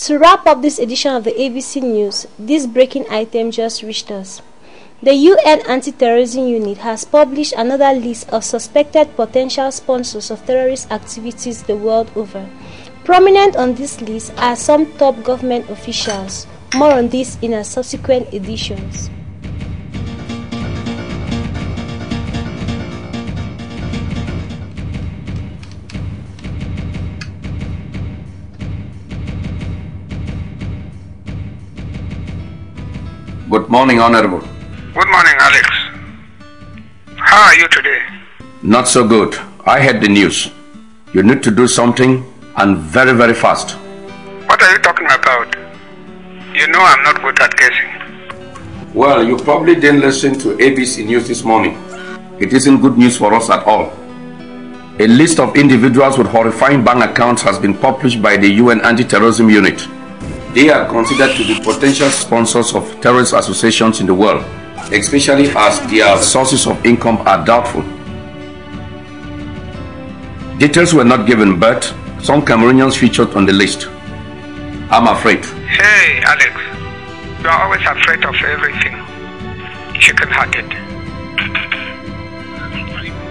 To wrap up this edition of the ABC News, this breaking item just reached us. The UN Anti-Terrorism Unit has published another list of suspected potential sponsors of terrorist activities the world over. Prominent on this list are some top government officials. More on this in our subsequent editions. Good morning, Honorable. Good morning, Alex. How are you today? Not so good. I heard the news. You need to do something, and very, very fast. What are you talking about? You know I'm not good at guessing. Well, you probably didn't listen to ABC News this morning. It isn't good news for us at all. A list of individuals with horrifying bank accounts has been published by the UN Anti-Terrorism Unit. They are considered to be potential sponsors of terrorist associations in the world, especially as their sources of income are doubtful. Details were not given, but some Cameroonians featured on the list. I'm afraid. Hey, Alex. You are always afraid of everything. Chicken-hearted.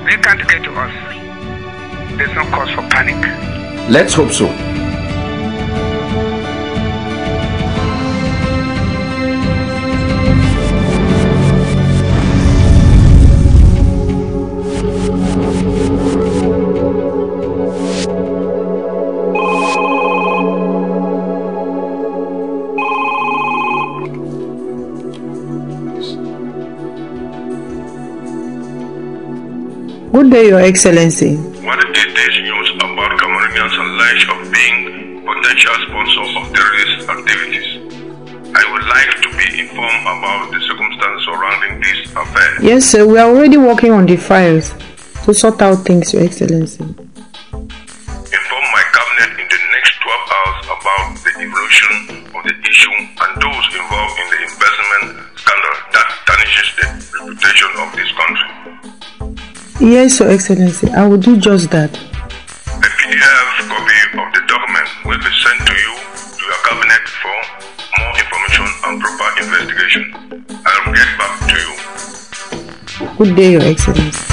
They can't get to us. There's no cause for panic. Let's hope so. Good day, Your Excellency. What is this news about Cameroonians alleged of being potential sponsors of terrorist activities? I would like to be informed about the circumstances surrounding this affair. Yes, sir. We are already working on the files to sort out things, Your Excellency. Inform my cabinet in the next 12 hours about the evolution of the issue and those involved in the investment scandal that tarnishes the reputation of this country. Yes, Your Excellency. I will do just that. A PDF copy of the document will be sent to you, to your cabinet, for more information and proper investigation. I will get back to you. Good day, Your Excellency.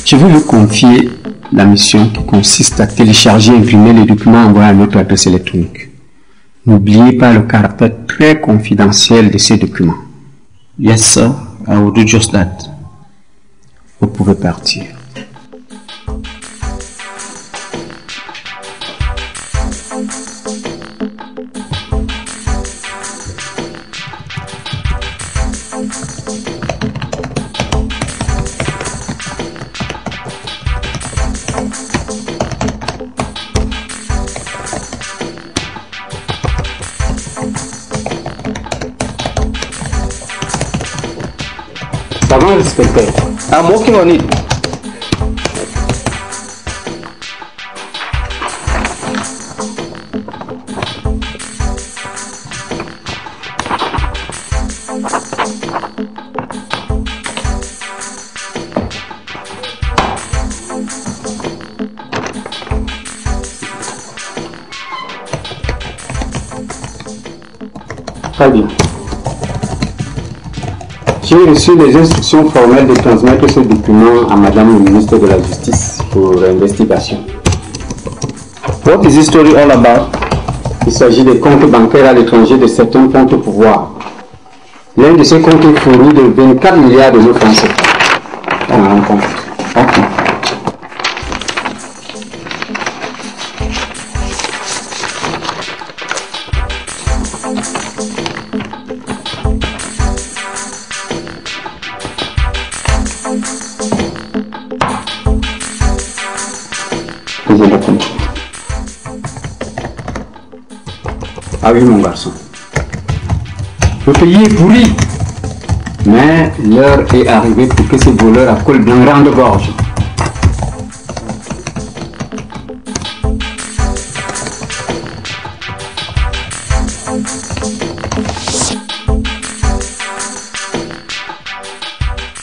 Je vais vous confier la mission qui consiste à télécharger et imprimer les documents envoyés à notre adresse électronique. N'oubliez pas le caractère très confidentiel de ces documents. Yes, sir. I will do just that. Vous pouvez partir. Pardon, inspecteur. I'm working on it. Très bien. J'ai reçu les instructions formelles de transmettre ce document à Madame le ministre de la Justice pour investigation. What is this story all about? Il s'agit des comptes bancaires à l'étranger de certains comptes au pouvoir. L'un de ces comptes est fourni de 24 milliards de nos francs. On a un compte. Okay. Ah oui, mon garçon. Le pays est pourri. Mais l'heure est arrivée pour que ces voleurs à col blanc rendent gorge.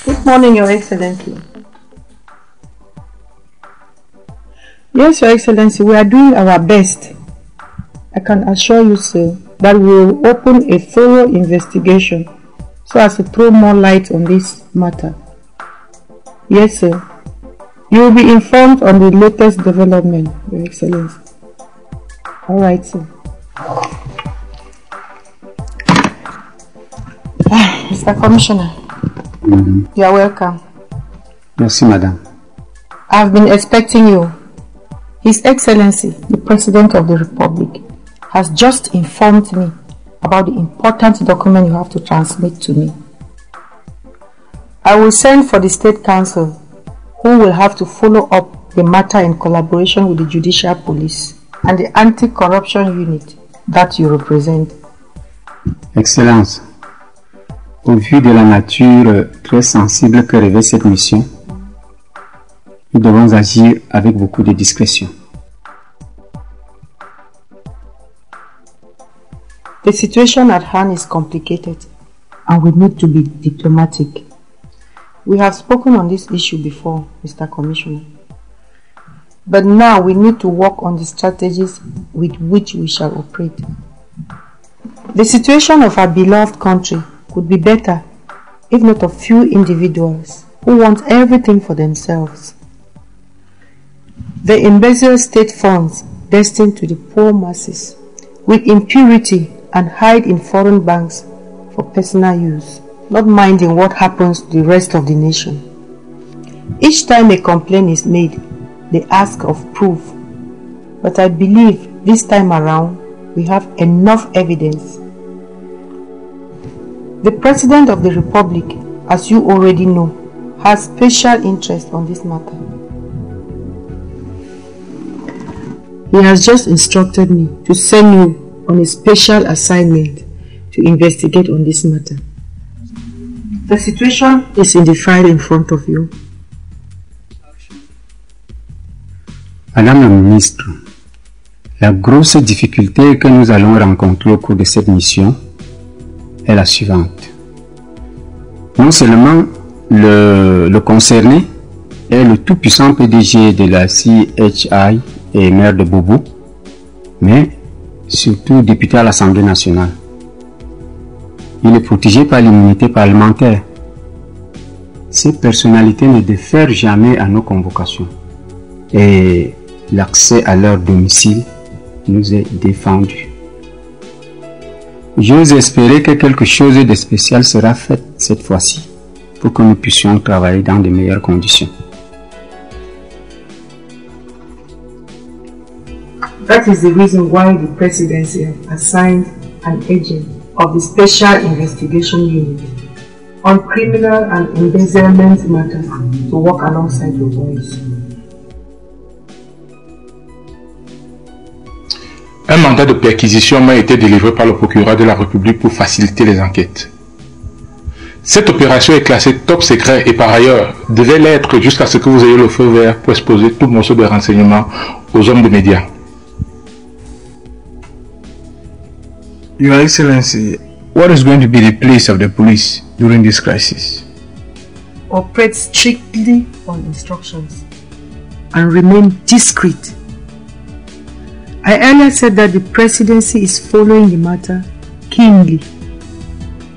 Good morning, Your Excellency. Yes, Your Excellency, we are doing our best. I can assure you, sir, that we will open a thorough investigation so as to throw more light on this matter. Yes, sir. You will be informed on the latest development, Your Excellency. All right, sir. Mr. Commissioner, you are welcome. Merci, madame. I've been expecting you. His Excellency, the President of the Republic, has just informed me about the important document you have to transmit to me. I will send for the State Council, who will have to follow up the matter in collaboration with the Judicial Police and the Anti-Corruption Unit that you represent. Excellence, au vu de la nature très sensible que revêt cette mission, nous devons agir avec beaucoup de discrétion. The situation at hand is complicated and we need to be diplomatic. We have spoken on this issue before, Mr. Commissioner. But now we need to work on the strategies with which we shall operate. The situation of our beloved country could be better if not a few individuals who want everything for themselves. They embezzle state funds destined to the poor masses with impunity and hide in foreign banks for personal use, not minding what happens to the rest of the nation. Each time a complaint is made, they ask of proof. But I believe this time around we have enough evidence. The President of the Republic, as you already know, has special interest on this matter. He has just instructed me to send you on a special assignment to investigate on this matter. The situation is in the file in front of you. Madame la Ministre, la grosse difficulté que nous allons rencontrer au cours de cette mission est la suivante. Non seulement le concerné est le tout-puissant PDG de la CHI et maire de Bobo, mais surtout député à l'Assemblée nationale. Il est protégé par l'immunité parlementaire. Ces personnalités ne défèrent jamais à nos convocations et l'accès à leur domicile nous est défendu. J'ose espérer que quelque chose de spécial sera fait cette fois-ci pour que nous puissions travailler dans de meilleures conditions. That is the reason why the presidency has assigned an agent of the Special Investigation Unit on criminal and embezzlement matters to work alongside your boys. Un mandat de perquisition m'a été délivré par le procureur de la République pour faciliter les enquêtes. Cette opération est classée top secret et par ailleurs devait l'être jusqu'à ce que vous ayez le feu vert pour exposer tout morceau de renseignements aux hommes des médias. Your Excellency, what is going to be the place of the police during this crisis? Operate strictly on instructions and remain discreet. I earlier said that the presidency is following the matter keenly.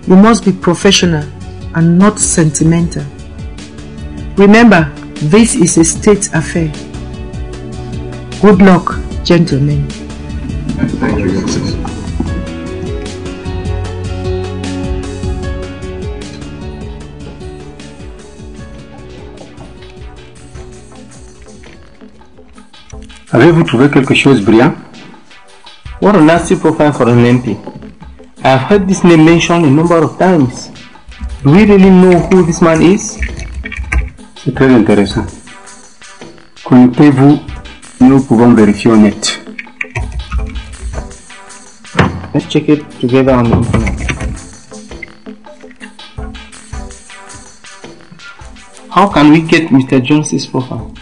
You must be professional and not sentimental. Remember, this is a state affair. Good luck, gentlemen. Thank you, Your Excellency. Avez-vous trouvé quelque chose, brillant? What a nasty profile for an MP. I have heard this name mentioned a number of times. Do we really know who this man is? C'est très intéressant. Connectez-vous, nous pouvons vérifier au net. Let's check it together on the internet. How can we get Mr. Jones's profile?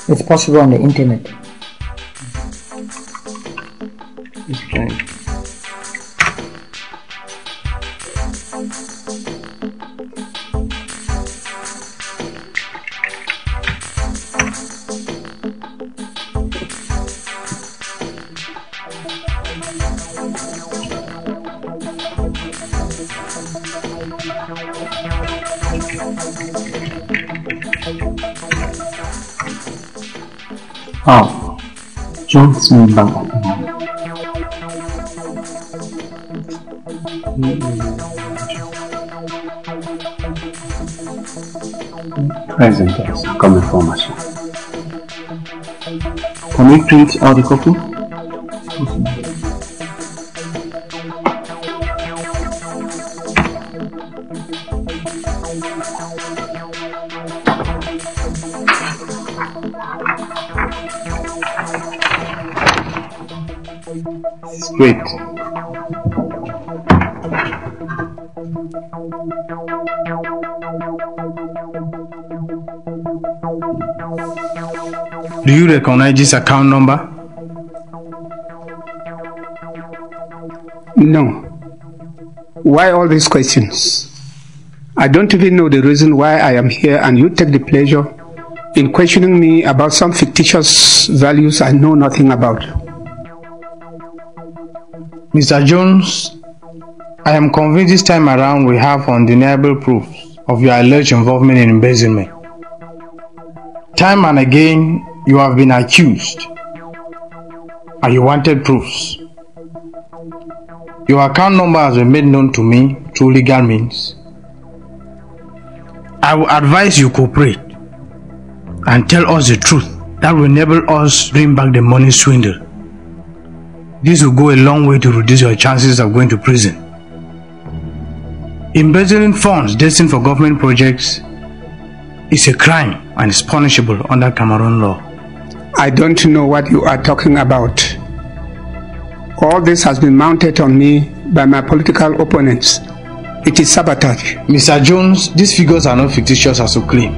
It's possible on the internet. Let's try it. of John's main bank account. Présentez comme information. Can you print out the copy? It's great. Do you recognize this account number? No. Why all these questions? I don't even know the reason why I am here, and you take the pleasure in questioning me about some fictitious values I know nothing about. Mr. Jones, I am convinced this time around we have undeniable proofs of your alleged involvement in embezzlement. Time and again, you have been accused, and you wanted proofs. Your account number has been made known to me through legal means. I will advise you cooperate and tell us the truth that will enable us to bring back the money swindle. This will go a long way to reduce your chances of going to prison. Embezzling funds destined for government projects is a crime and is punishable under Cameroon law. I don't know what you are talking about. All this has been mounted on me by my political opponents. It is sabotage. Mr. Jones, these figures are not fictitious as you claim.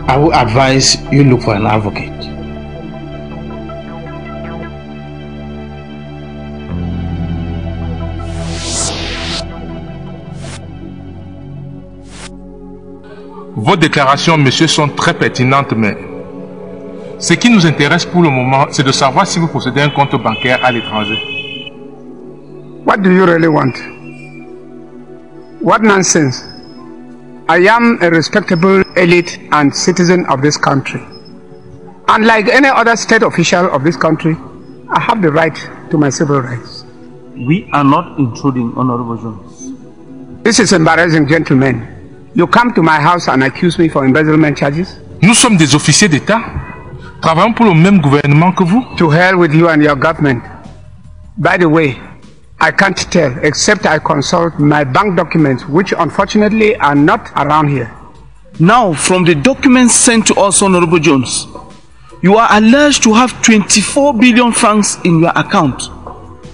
I will advise you look for an advocate. Vos déclarations, monsieur, sont très pertinentes, mais ce qui nous intéresse pour le moment, c'est de savoir si vous possédez un compte bancaire à l'étranger. What do you really want? What nonsense? I am a respectable elite and citizen of this country. And like any other state official of this country, I have the right to my civil rights. We are not intruding, Honorable Jones. This is embarrassing, gentlemen. You come to my house and accuse me for embezzlement charges? Nous sommes des officiers d'État. Travaillons pour le même gouvernement que vous. To hell with you and your government. By the way, I can't tell except I consult my bank documents, which unfortunately are not around here. Now, from the documents sent to us, Honorable Jones, you are alleged to have 24 billion francs in your account.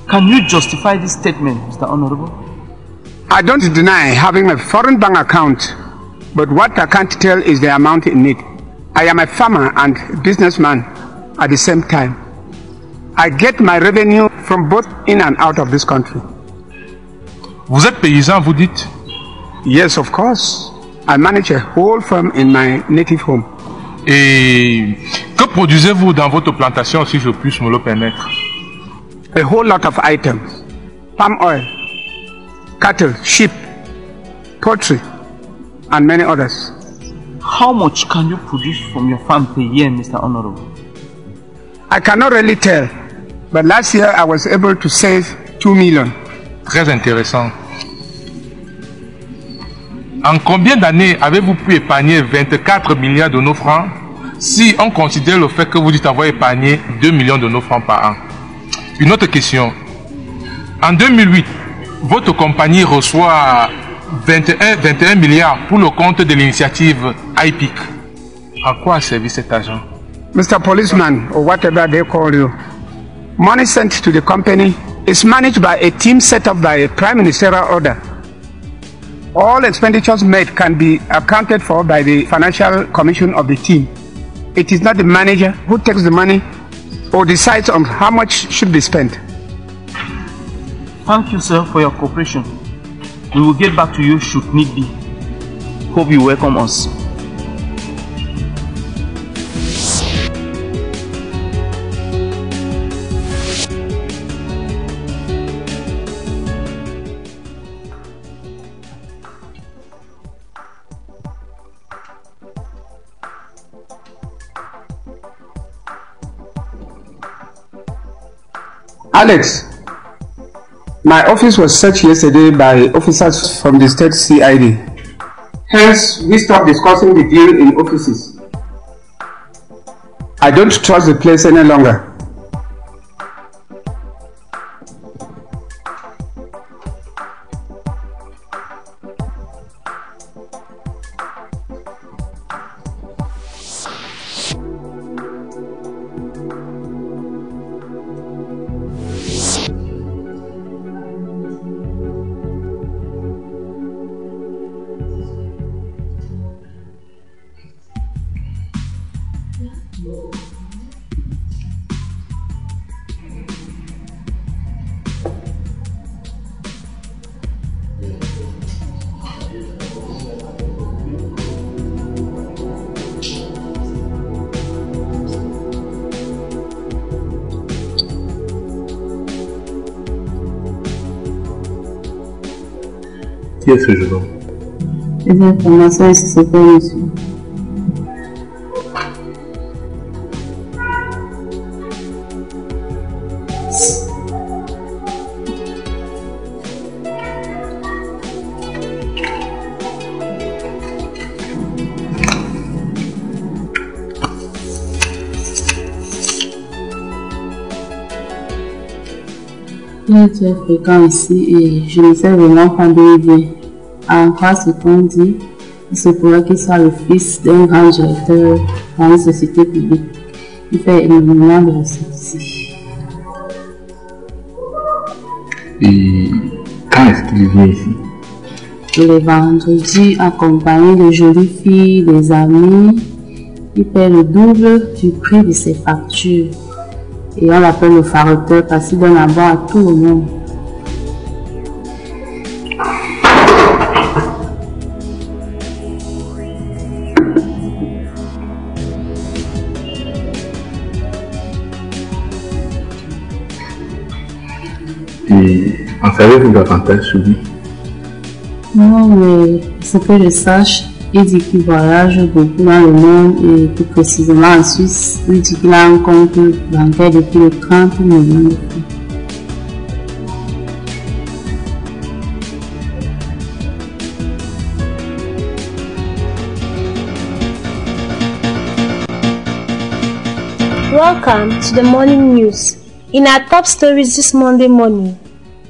Can you justify this statement, Mr. Honorable? I don't deny having a foreign bank account, but what I can't tell is the amount in it. I am a farmer and businessman at the same time. I get my revenue from both in and out of this country. Vous êtes paysan, vous dites? Yes, of course. I manage a whole farm in my native home. Et que produisez-vous dans votre plantation, si je puis me le permettre? A whole lot of items. Palm oil, cattle, sheep, poultry, and many others. How much can you produce from your farm per year, Mr. Honorable? I cannot really tell, but last year I was able to save 2 million. Très intéressant. En combien d'années avez-vous pu épargner 24 milliards de nos francs si on considère le fait que vous dites avoir épargné 2 millions de nos francs par an? Une autre question. En 2008, votre compagnie reçoit 21 milliards pour le compte de l'initiative IPIC. À quoi a servi cet argent? Mr. Policeman, or whatever they call you, money sent to the company is managed by a team set up by a prime ministerial order. All expenditures made can be accounted for by the financial commission of the team. It is not the manager who takes the money or decides on how much should be spent. Thank you, sir, for your cooperation. We will get back to you should need be. Hope you welcome us. Alex, my office was searched yesterday by officers from the state CID. Hence, we stopped discussing the deal in offices. I don't trust the place any longer. Qui est ce jeune homme? Les informations ici se font, monsieur. Il est très fréquent ici et je ne sais vraiment pas d'où il vient. En croire ce qu'on dit, il se pourrait qu'il soit le fils d'un grand directeur dans une société publique. Il fait énormément de recettes ici. Et quand est-ce qu'il vient ici? Les vendredis, accompagné de jolies filles, des amis, il paie le double du prix de ses factures. Et on l'appelle le faroteur parce qu'il donne à boire à tout le monde. Et en savez-vous davantage sur lui? Non, mais ce que je sache, il dit qu'il voyage beaucoup dans le monde et plus précisément en Suisse. Il dit qu'il a un compte bancaire de plus de 30 millions de francs. Welcome to the morning news. In our top stories this Monday morning,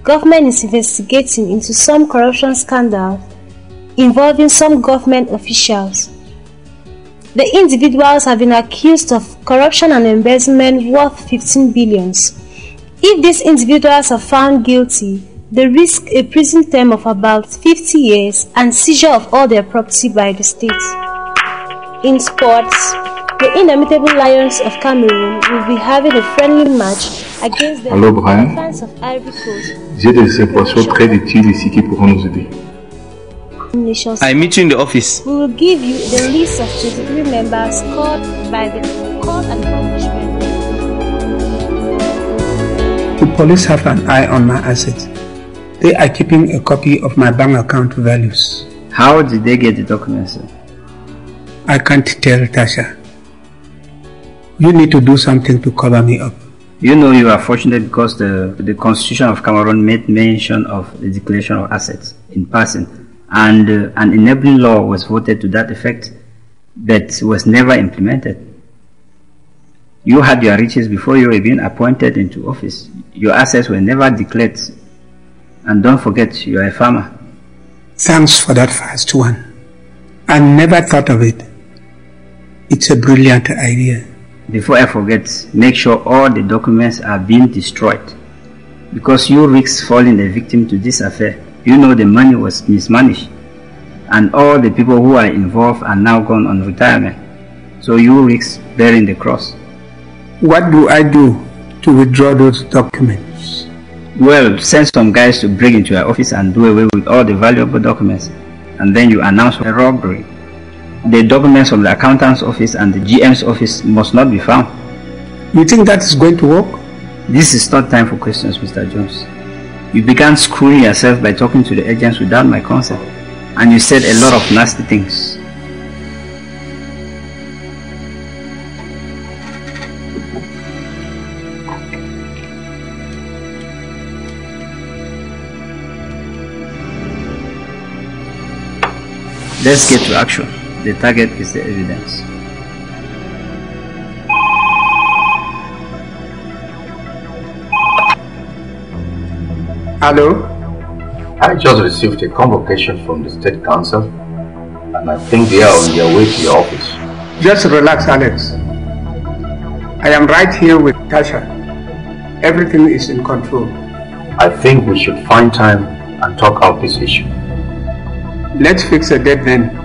government is investigating into some corruption scandal involving some government officials. The individuals have been accused of corruption and embezzlement worth 15 billions. If these individuals are found guilty, they risk a prison term of about 50 years and seizure of all their property by the state. In sports, the Indomitable Lions of Cameroon will be having a friendly match against the Elephants of Ivory Coast. J'ai des informations très utiles ici qui pourront nous aider. I meet you in the office. We will give you the list of 23 members called by the court and punishment. The police have an eye on my assets. They are keeping a copy of my bank account values. How did they get the documents, sir? I can't tell, Tasha. You need to do something to cover me up. You know you are fortunate because the Constitution of Cameroon made mention of the declaration of assets in passing, and an enabling law was voted to that effect, but was never implemented. You had your riches before you were being appointed into office. Your assets were never declared, and don't forget you are a farmer. Thanks for that first one. I never thought of it. It's a brilliant idea. Before I forget, make sure all the documents are being destroyed, because you risk falling a victim to this affair. You know the money was mismanaged, and all the people who are involved are now gone on retirement, so you risk bearing the cross. What do I do to withdraw those documents? Well, send some guys to break into your office and do away with all the valuable documents, and then you announce a robbery. The documents from the accountant's office and the GM's office must not be found. You think that is going to work? This is not time for questions, Mr. Jones. You began screwing yourself by talking to the agents without my consent, and you said a lot of nasty things. Let's get to action. The target is the evidence. Hello? I just received a convocation from the State Council, and I think they are on their way to your office. Just relax, Alex. I am right here with Tasha. Everything is in control. I think we should find time and talk out this issue. Let's fix a date then.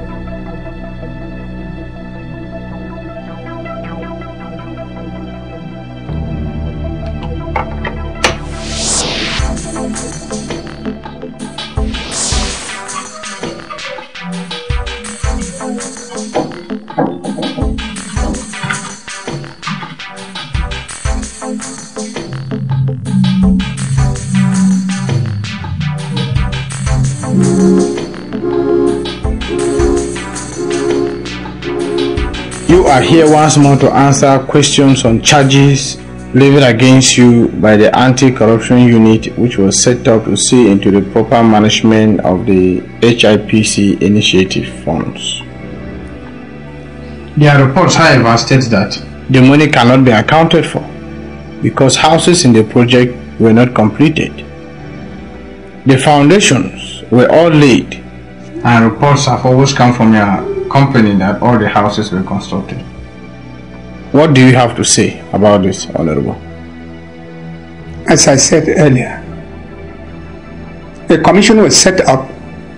You are here once more to answer questions on charges levied against you by the Anti-Corruption Unit, which was set up to see into the proper management of the HIPC initiative funds. Their reports, however, state that the money cannot be accounted for because houses in the project were not completed. The foundations were all laid, and reports have always come from your company that all the houses were constructed. What do you have to say about this, Honorable? As I said earlier, the commission was set up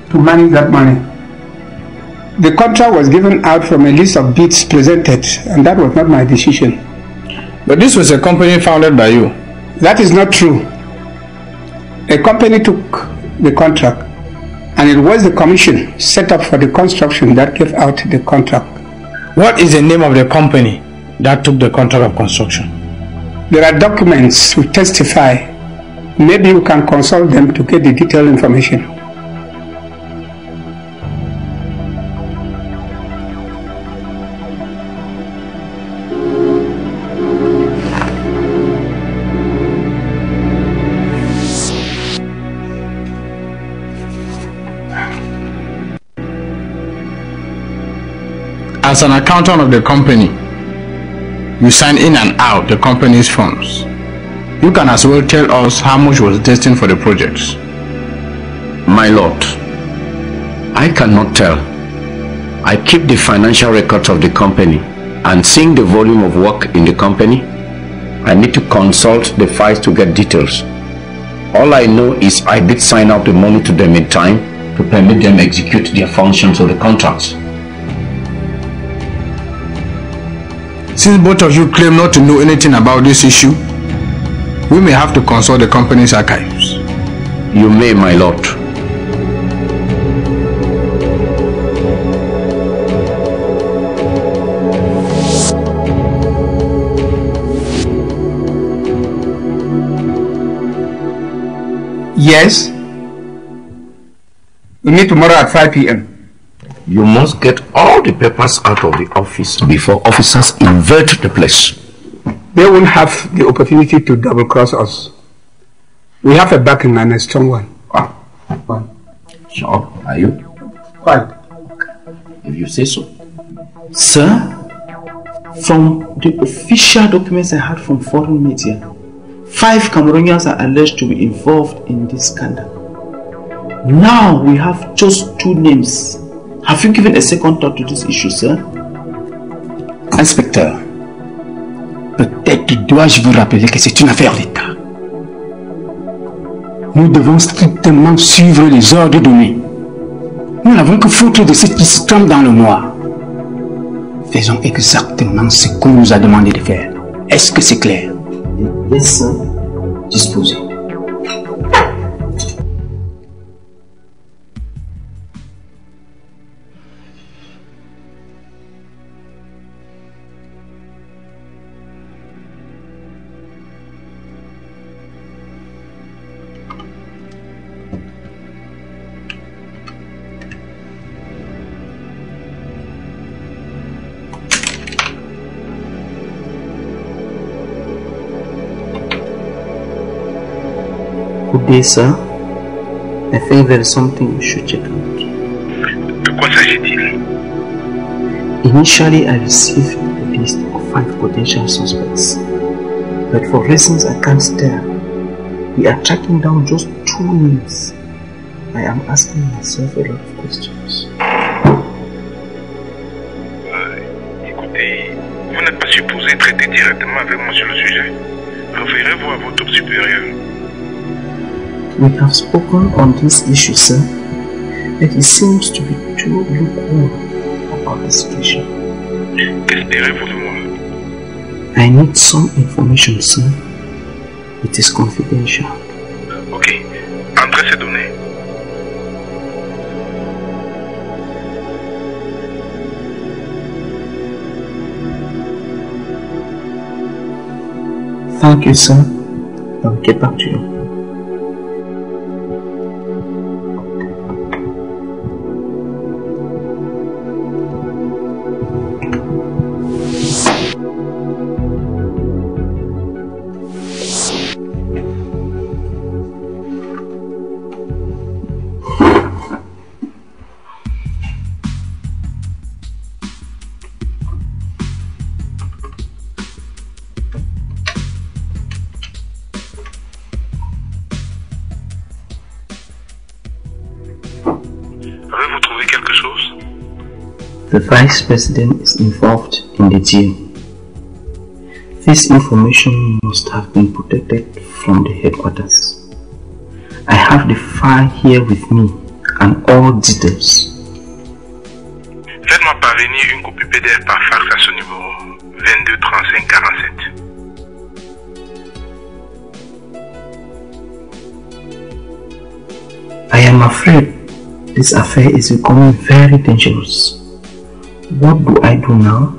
to manage that money. The contract was given out from a list of bids presented, and that was not my decision. But this was a company founded by you. That is not true. A company took the contract, and it was the commission set up for the construction that gave out the contract. What is the name of the company that took the contract of construction? There are documents which testify. Maybe you can consult them to get the detailed information. As an accountant of the company, you sign in and out the company's funds. You can as well tell us how much was destined for the projects. My lord, I cannot tell. I keep the financial records of the company, and seeing the volume of work in the company, I need to consult the files to get details. All I know is I did sign out the money to them in time to permit them execute their functions of the contracts. Since both of you claim not to know anything about this issue, we may have to consult the company's archives. You may, my lord. Yes? We meet tomorrow at 5 p.m. You must get all the papers out of the office before officers invade the place. They won't have the opportunity to double-cross us. We have a backing and a strong one. Ah, fine. Sure, are you? Quite. If you say so. Sir, from the official documents I had from foreign media, 5 Cameroonians are alleged to be involved in this scandal. Now we have just 2 names. Have you given a second thought to this issue, sir? Inspecteur, peut-être dois-je vous rappeler que c'est une affaire d'État. Nous devons strictement suivre les ordres donnés. Nous n'avons que foutre de cette histoire dans le noir. Faisons exactement ce qu'on nous a demandé de faire. Est-ce que c'est clair? Yes, sir. Disposez. Good day, sir. I think there is something you should check out. quoi s'agit-il? Initially, I received a list of 5 potential suspects, but for reasons I can't tell, we are tracking down just 2 names. I am asking myself a lot of questions. Écoutez, vous n'êtes pas supposé traiter directement avec moi sur le sujet. Référez-vous à votre supérieur. We have spoken on this issue, sir, but he seems to be too lukewarm about the situation. Qu'espérez-vous de moi? I need some information, sir. It is confidential. Ok, entrez ces données. Thank you, sir. I'll get back to you. Avez-vous trouvé quelque chose? The Vice President is involved in the deal. This information must have been protected from the headquarters. I have the file here with me and all details. Faites-moi parvenir une copie PDF par fax à ce numéro 22 35 47. I am afraid this affair is becoming very dangerous. What do I do now?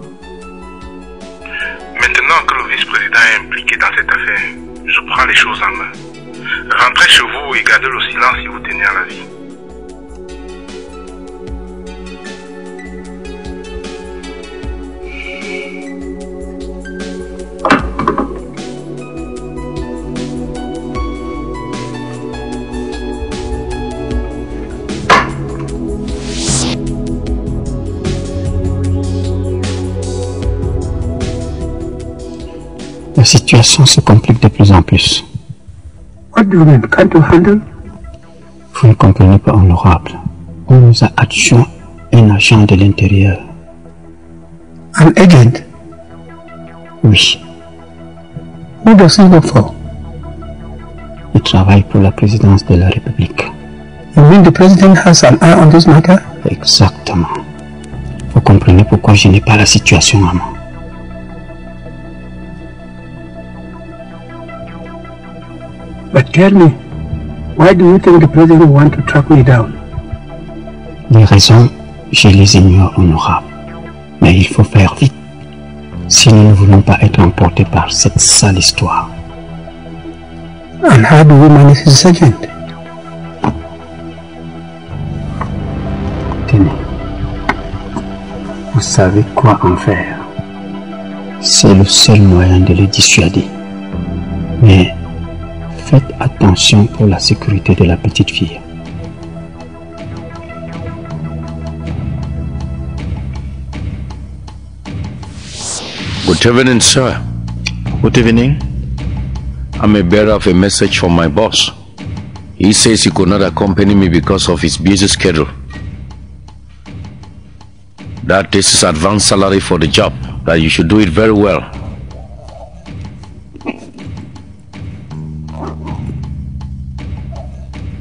Maintenant que le vice-président est impliqué dans cette affaire, je prends les choses en main. Rentrez chez vous et gardez le silence si vous tenez à la vie. La situation se complique de plus en plus. What do you mean? Can't you handle? Vous ne comprenez pas, honorable. On nous a adjoint un agent de l'intérieur. An agent? Oui. Who does he work for? Il travaille pour la présidence de la République. You mean the president has an eye on this matter? Exactement. Vous comprenez pourquoi je n'ai pas la situation à main. But tell me, why do you think the president want to track me down? Les raisons, je les ignore, honorable. Mais il faut faire vite, si nous ne voulons pas être emportés par cette sale histoire. And how do we manage this agent? Tenez. Vous savez quoi en faire. C'est le seul moyen de les dissuader. Mais faites attention pour la sécurité de la petite fille. Good evening, sir. Good evening. I'm a bearer of a message from my boss. He says he could not accompany me because of his busy schedule. That this is advance salary for the job, that you should do it very well.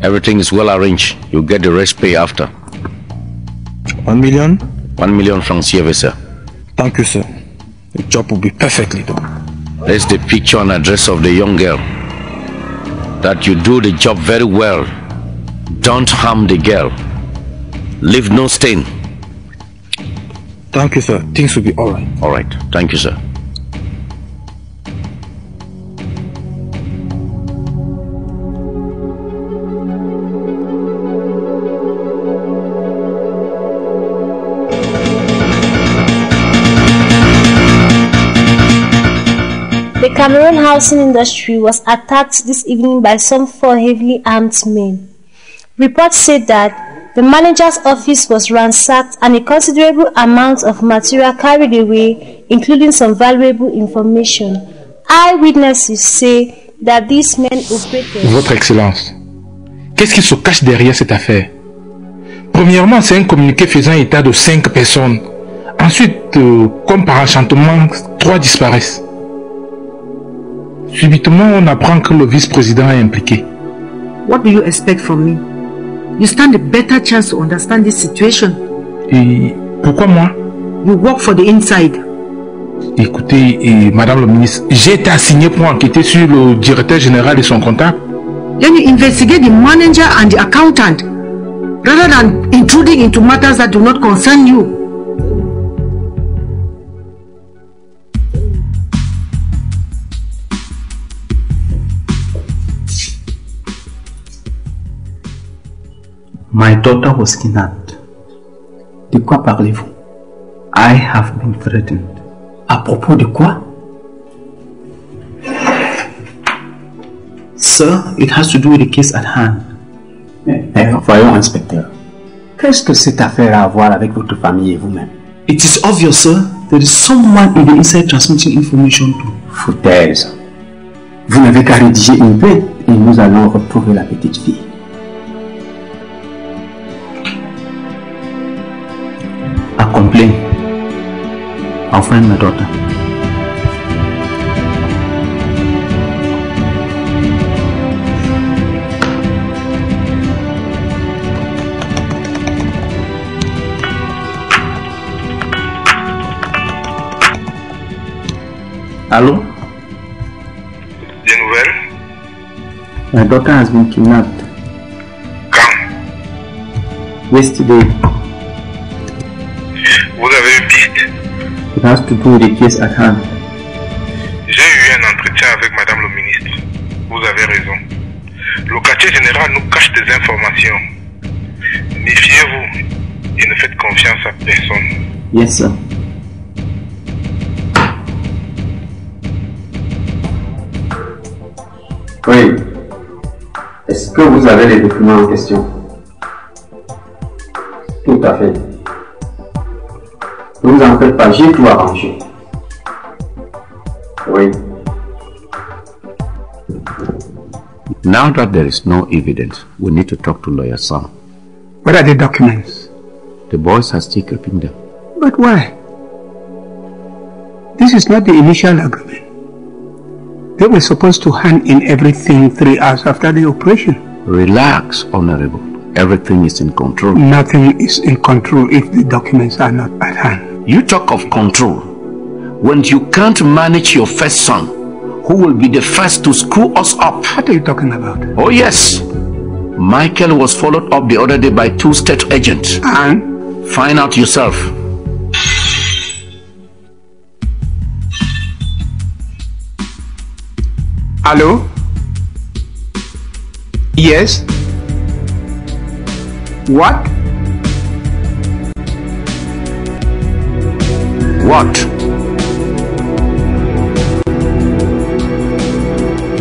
Everything is well arranged. You'll get the rest pay after. 1 million? 1 million francs CFA, sir. Thank you, sir. The job will be perfectly done. There's the picture and address of the young girl. That you do the job very well. Don't harm the girl. Leave no stain. Thank you, sir. Things will be alright. Alright. Thank you, sir. The Cameroon housing industry was attacked this evening by some 4 heavily armed men. Reports said that The manager's office was ransacked and a considerable amount of material carried away, including some valuable information. Eyewitnesses say that these men operated. Votre Excellence, qu'est-ce qui se cache derrière cette affaire? Premièrement, c'est un communiqué faisant état de 5 personnes. Ensuite, comme par enchantement, 3 disparaissent. Subitement, on apprend que le vice-président est impliqué. What do you expect from me? You stand a better chance to understand this situation. Et pourquoi moi? You work for the inside. Écoutez, Madame le ministre, j'ai été assigné pour enquêter sur le directeur général et son comptable. Then you investigate the manager and the accountant, rather than intruding into matters that do not concern you. My daughter was kidnapped. De quoi parlez-vous? I have been threatened. À propos de quoi? Sir, it has to do with the case at hand. Voyons, inspecteur. Qu'est-ce que cette affaire a à voir avec votre famille et vous-même? It is obvious, sir. There is someone in the inside transmitting information to. Foutaise. Vous n'avez qu'à rédiger une plainte et nous allons retrouver la petite fille. A complaint. I'll find my daughter. Hello? Des nouvelles? My daughter has been kidnapped. Quand? Yesterday. Vous avez une piste? It has to do with the case at hand. J'ai eu un entretien avec Madame le ministre. Vous avez raison. Le quartier général nous cache des informations. Méfiez-vous et ne faites confiance à personne. Yes, sir. Oui. Est-ce que vous avez les documents en question? Tout à fait. Ne vous en faites pas, j'ai tout arrangé. Oui. Now that there is no evidence, we need to talk to Lawyer Sam. What are the documents? The boys are still keeping them. But why? This is not the initial agreement. They were supposed to hand in everything 3 hours after the operation. Relax, Honorable. Everything is in control. Nothing is in control if the documents are not at hand. You talk of control when you can't manage your first son, who will be the first to screw us up. What are you talking about? Oh yes. Michael was followed up the other day by 2 state agents. And? Find out yourself. Hello? Yes? What? What?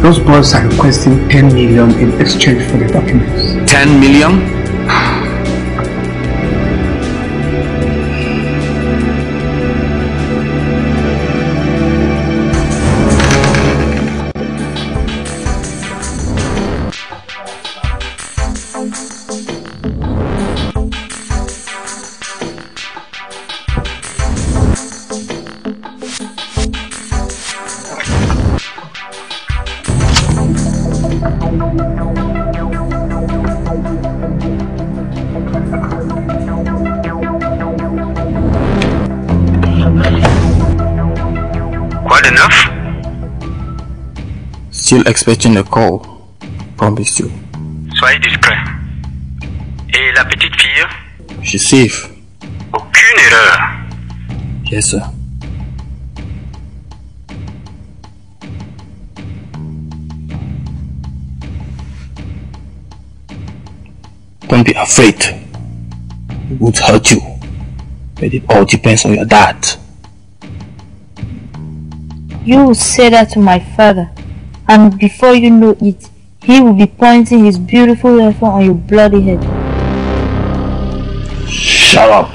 Those boys are requesting 10 million in exchange for the documents. 10 million? Still expecting a call. Promise you. Soyez discret. Et la petite fille? She's safe. Aucune erreur. Yes, sir. Don't be afraid. It won't hurt you. But it all depends on your dad. You will say that to my father, and before you know it, he will be pointing his beautiful weapon on your bloody head. Shut up.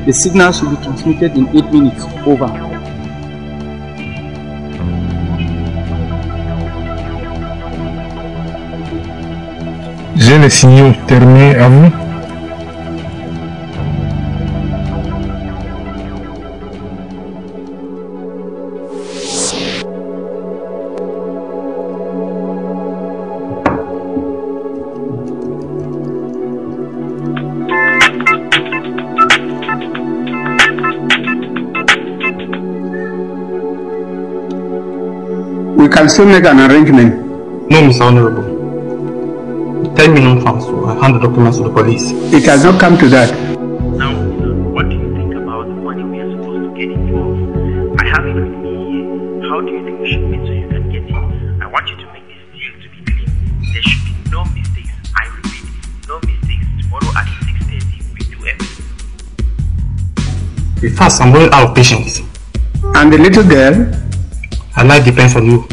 The signal should be transmitted in 8 minutes. Over. J'ai les signaux terminés, à vous. We can still make an arrangement. No, Mr. Honorable. 10 million francs to hand the documents to the police. It has not come to that. Now, what do you think about the money we are supposed to get involved? I have it with me here. How do you think we should meet so you can get it? I want you to make this deal to be clean. There should be no mistakes. I repeat, no mistakes. Tomorrow at 6:30, we do everything. Be fast, I'm running out of patience. And the little girl? Her life depends on you.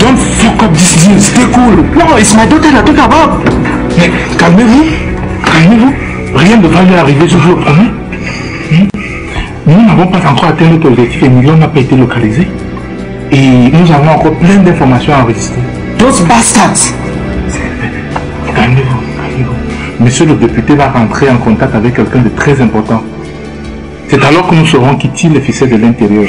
Don't fuck up this deal, stay cool. No, it's my daughter I talk about. Mais calmez-vous, calmez-vous. Rien ne va lui arriver, je vous le promets. Nous n'avons pas encore atteint notre objectif et million n'a pas été localisé. Et nous avons encore plein d'informations à enregistrer. Those bastards! Calmez-vous, calmez-vous. Monsieur le député va rentrer en contact avec quelqu'un de très important. C'est alors que nous saurons qui tire les ficelles de l'intérieur.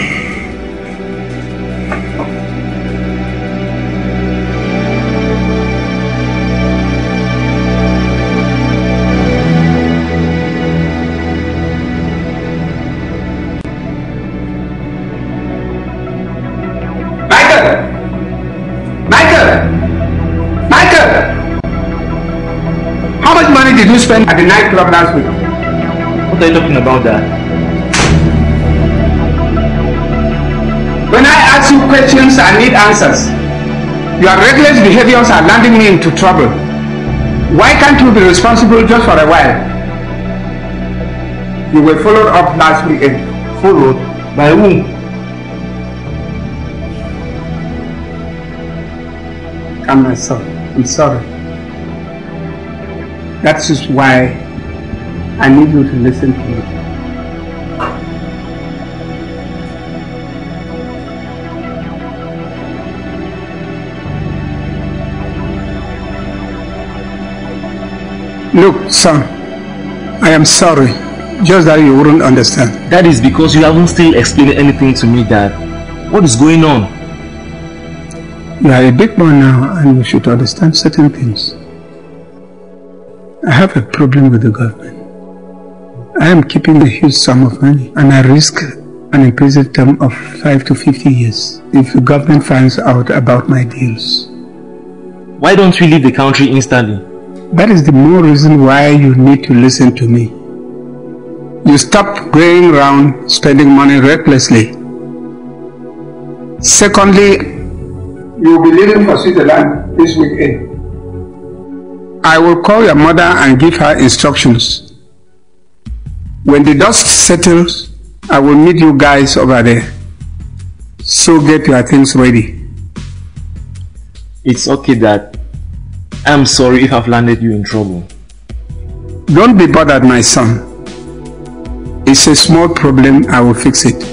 Did you spend at the nightclub last week? What are you talking about, Dad? When I ask you questions, I need answers. Your reckless behaviors are landing me into trouble. Why can't you be responsible just for a while? You were followed up last weekend. Followed? By whom? Come, my son. I'm sorry. That is why I need you to listen to me. Look, son, I am sorry. Just that you wouldn't understand. That is because you haven't still explained anything to me, Dad. What is going on? You are a big man now and you should understand certain things. I have a problem with the government. I am keeping a huge sum of money and I risk an imprisoned term of 5 to 50 years if the government finds out about my deals. Why don't we leave the country instantly? That is the more reason why you need to listen to me. You stop going around spending money recklessly. Secondly, you will be leaving for Switzerland this weekend. I will call your mother and give her instructions. When the dust settles, I will meet you guys over there. So get your things ready. It's okay, Dad. I'm sorry if I've landed you in trouble. Don't be bothered, my son. It's a small problem, I will fix it.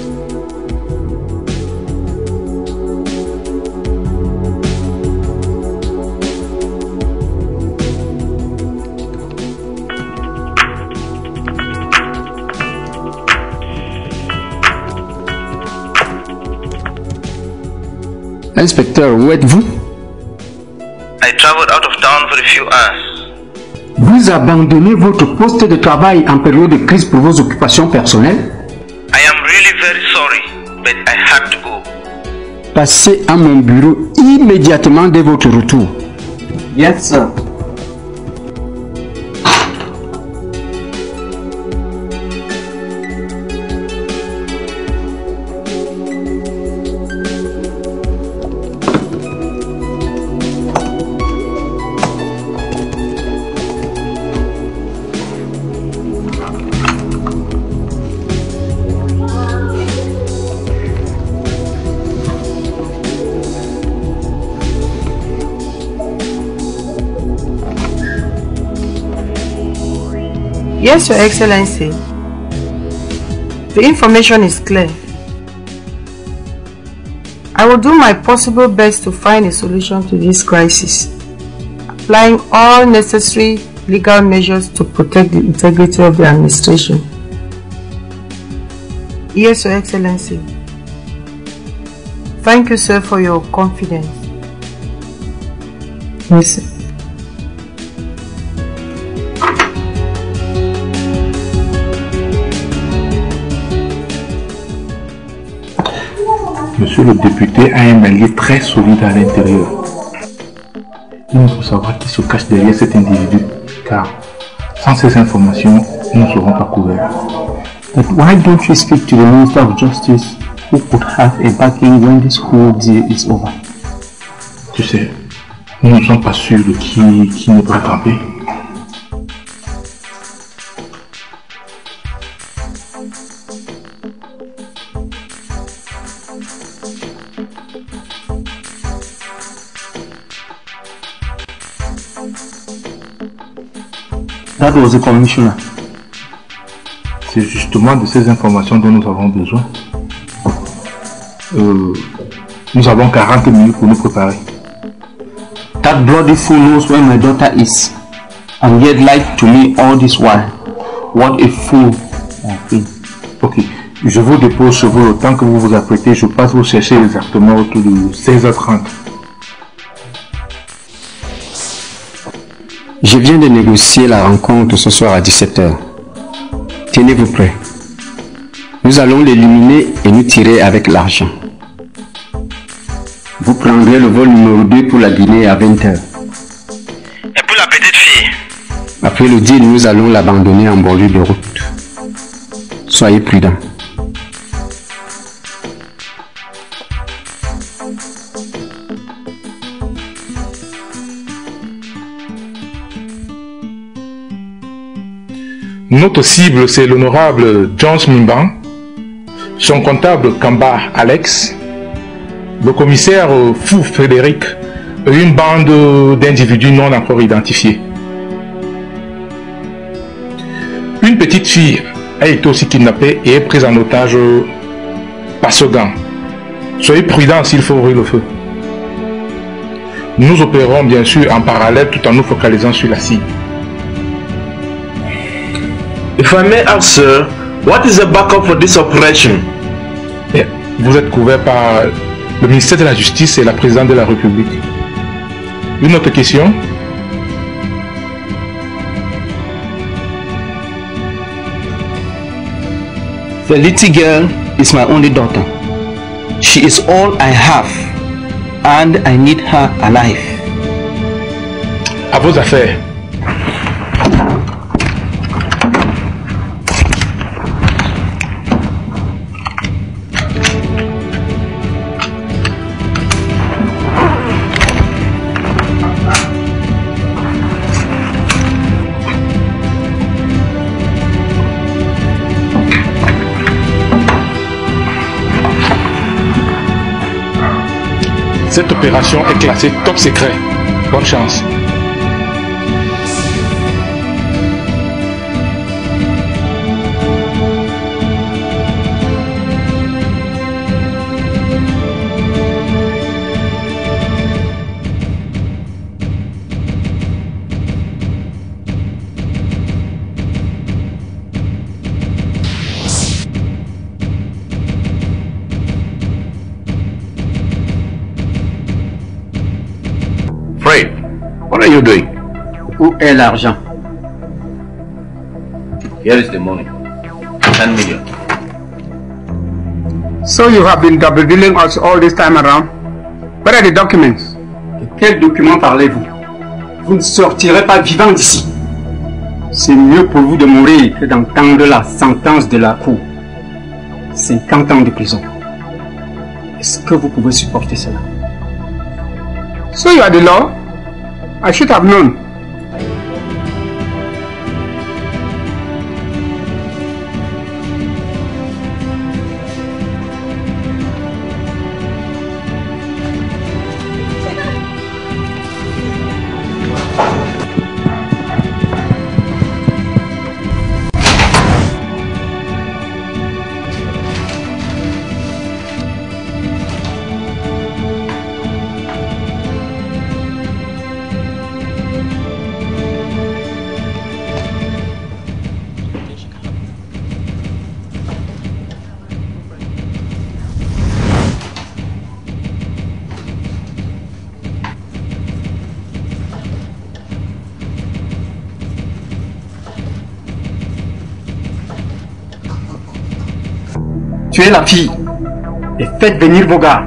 Inspecteur, où êtes-vous? I traveled out of town for a few hours. Vous abandonnez votre poste de travail en période de crise pour vos occupations personnelles? I am really very sorry, but I had to go. Passez à mon bureau immédiatement dès votre retour. Yes, sir. Yes, Your Excellency. The information is clear. I will do my possible best to find a solution to this crisis, applying all necessary legal measures to protect the integrity of the administration. Yes, Your Excellency. Thank you, sir, for your confidence. Yes, sir. Monsieur le député a un allié très solide à l'intérieur. Il nous faut savoir qui se cache derrière cet individu, car sans ces informations, nous ne serons pas couverts. But why don't you speak to the Minister of Justice who could have a backing when this whole deal is over? Tu sais, nous ne sommes pas sûrs de qui nous pourra tromper. That was the commissioner. C'est justement de ces informations dont nous avons besoin. Nous avons 40 minutes pour nous préparer. That bloody fool knows where my daughter is, and yet lied to me all this while. What a fool I've been. Ok, je vous dépose chez vous le temps que vous vous apprêtez. Je passe vous chercher exactement autour de 16h30. Je viens de négocier la rencontre ce soir à 17h. Tenez-vous prêts. Nous allons l'éliminer et nous tirer avec l'argent. Vous prendrez le vol numéro 2 pour la Guinée à 20h. Et pour la petite fille? Après le deal, nous allons l'abandonner en bordure de route. Soyez prudents. Notre cible, c'est l'honorable Jones Mimban, son comptable Kamba Alex, le commissaire Fou Frédéric et une bande d'individus non encore identifiés. Une petite fille a été aussi kidnappée et est prise en otage par ce gang. Soyez prudents s'il faut ouvrir le feu. Nous opérons bien sûr en parallèle tout en nous focalisant sur la cible. If I may ask, sir, what is the backup for this operation? Vous êtes couvert par le ministère de la Justice et la présidente de la République. Une autre question? The little girl is my only daughter. She is all I have, and I need her alive. À vos affaires. Cette opération est classée top secret. Bonne chance. What are you doing? Où est l'argent? Here is the money. 10 million. So you have been double billing us all this time around? Where are the documents? De quels documents parlez-vous? Vous ne sortirez pas vivant d'ici. C'est mieux pour vous de mourir que d'entendre la sentence de la cour. 50 ans de prison. Est-ce que vous pouvez supporter cela? So you are the law? I should have known. Tuez la fille et faites venir vos gars.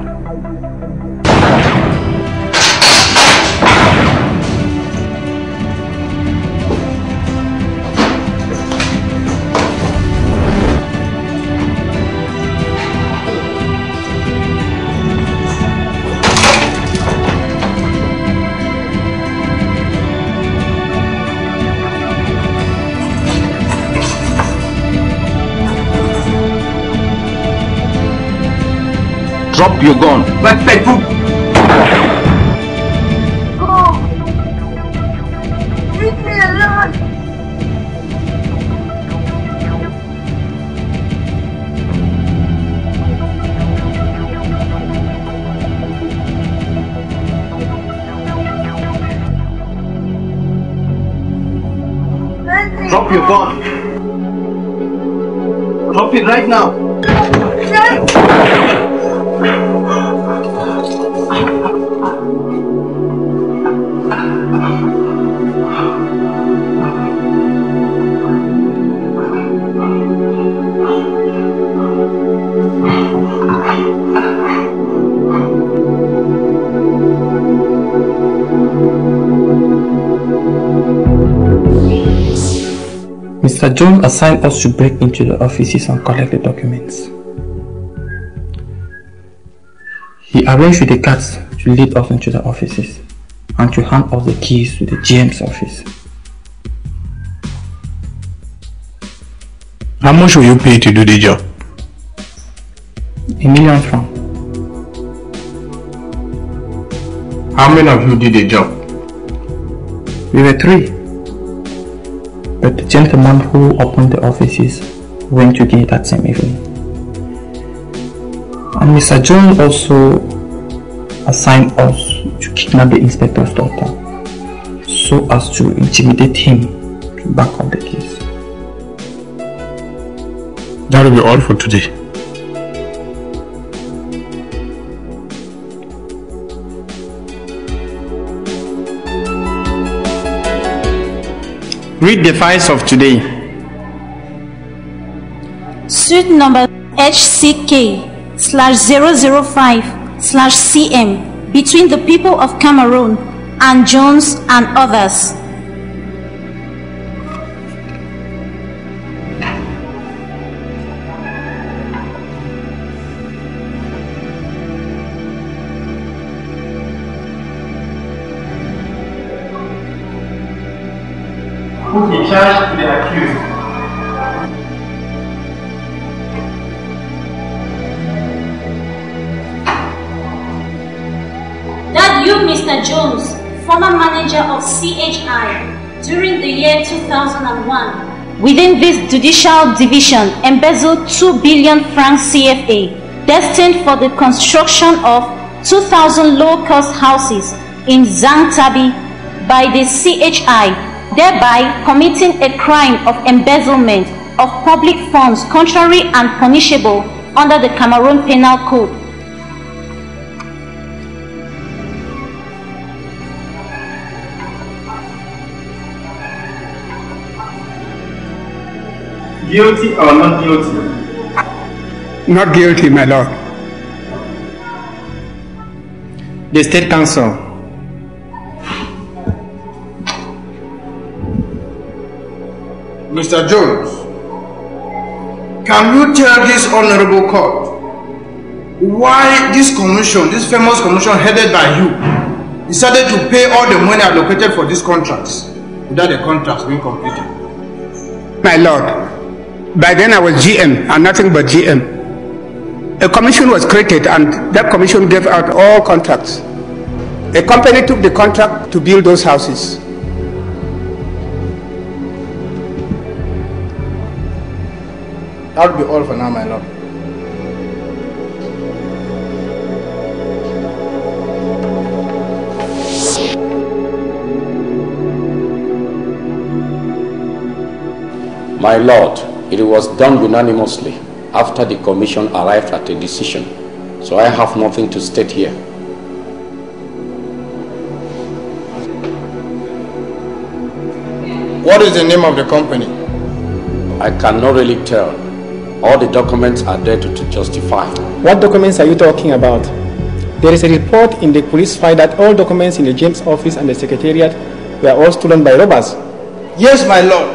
Drop your gun. What faites-vous? Go! Leave me alone! Drop your gun. Drop it right now. Mr. Jones assigned us to break into the offices and collect the documents. He arranged with the guards to lead us into the offices and to hand us the keys to the GM's office. How much will you pay to do the job? £1 million francs. How many of you did the job? We were 3. But the gentleman who opened the offices went to gate that same evening. And Mr. Jones also assigned us to kidnap the inspector's daughter so as to intimidate him to back up the case. That will be all for today. Read the files of today. Suit number HCK/005/CM between the people of Cameroon and Jones and others. Who be charged to the accused? That you, Mr. Jones, former manager of CHI during the year 2001, within this judicial division embezzled 2 billion francs CFA destined for the construction of 2,000 low-cost houses in Zangtabi by the CHI, thereby committing a crime of embezzlement of public funds contrary and punishable under the Cameroon Penal Code. Guilty or not guilty? Not guilty, my lord. The State Council. Mr. Jones, can you tell this honorable court why this commission, this famous commission headed by you, decided to pay all the money allocated for these contracts without the contracts being completed? My lord, by then I was GM and nothing but GM. A commission was created and that commission gave out all contracts. A company took the contract to build those houses. That will be all for now, my lord. My lord, it was done unanimously after the commission arrived at a decision, so I have nothing to state here. What is the name of the company? I cannot really tell. All the documents are there to justify. What documents are you talking about? There is a report in the police file that all documents in the James office and the secretariat were all stolen by robbers. Yes, my lord.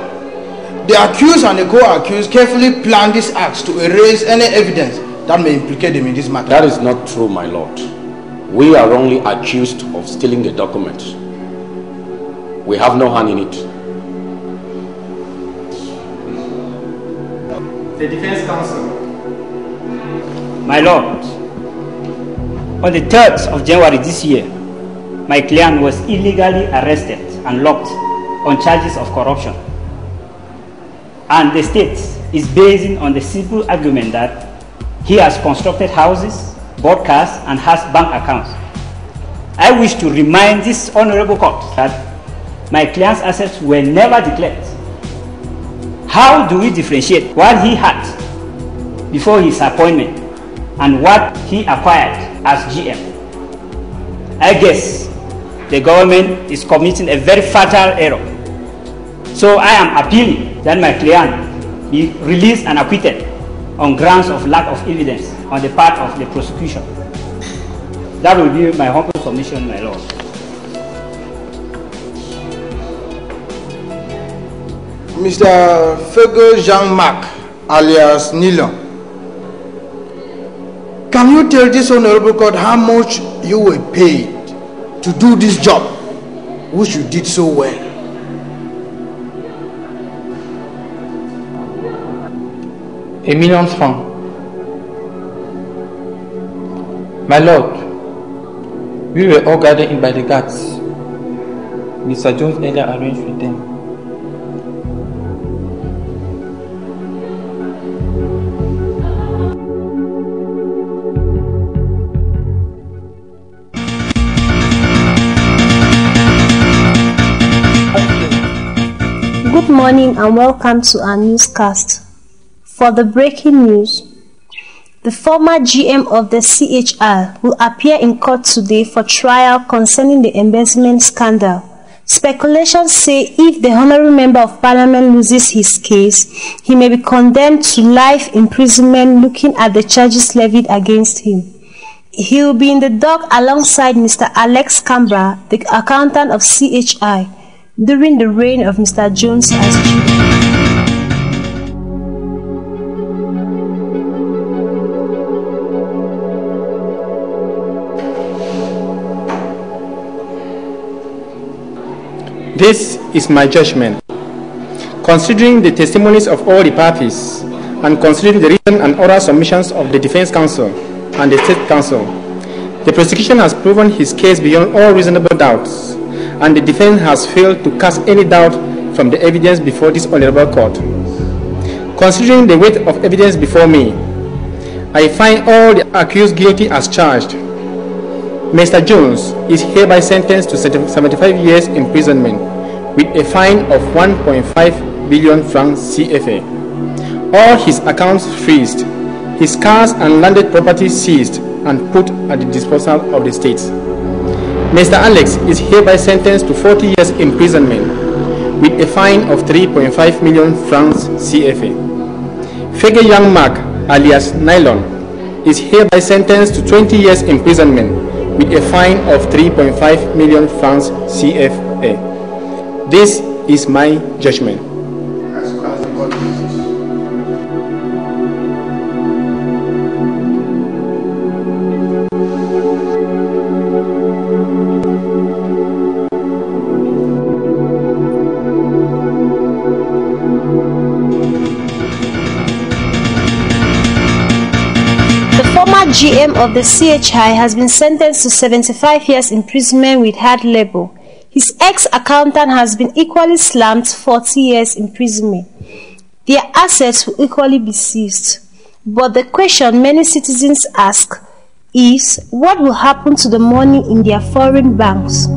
The accused and the co-accused carefully planned these acts to erase any evidence that may implicate them in this matter. That is not true, my lord. We are only accused of stealing the documents. We have no hand in it. The Defense Counsel. My lord, on the 3rd of January this year, my client was illegally arrested and locked on charges of corruption. And the state is basing on the simple argument that he has constructed houses, bought cars, and has bank accounts. I wish to remind this honorable court that my client's assets were never declared. How do we differentiate what he had before his appointment and what he acquired as GM? I guess the government is committing a very fatal error. So I am appealing that my client be released and acquitted on grounds of lack of evidence on the part of the prosecution. That will be my humble submission, my lord. Mr. Fego Jean-Marc, alias Nilon, can you tell this honorable court how much you were paid to do this job, which you did so well? $1 million francs. My lord, we were all gathered in by the guards. Mr. Jones earlier arranged with them. Good morning and welcome to our newscast. For the breaking news, the former GM of the CHR will appear in court today for trial concerning the embezzlement scandal. Speculations say if the Honorable Member of Parliament loses his case, he may be condemned to life imprisonment looking at the charges levied against him. He will be in the dock alongside Mr. Alex Cambra, the accountant of CHI, during the reign of Mr. Jones as chief. This is my judgment. Considering the testimonies of all the parties, and considering the written and oral submissions of the Defense Counsel and the State Counsel, the prosecution has proven his case beyond all reasonable doubts, and the defense has failed to cast any doubt from the evidence before this honorable court. Considering the weight of evidence before me, I find all the accused guilty as charged. Mr. Jones is hereby sentenced to 75 years imprisonment with a fine of 1.5 billion francs CFA. All his accounts freezed, his cars and landed property seized and put at the disposal of the state. Mr. Alex is hereby sentenced to 40 years imprisonment with a fine of 3.5 million francs CFA. Fege Young Mark, alias Nylon, is hereby sentenced to 20 years imprisonment with a fine of 3.5 million francs CFA. This is my judgment. GM of the CHI has been sentenced to 75 years imprisonment with hard labor. His ex-accountant has been equally slammed 40 years imprisonment. Their assets will equally be seized. But the question many citizens ask is, what will happen to the money in their foreign banks?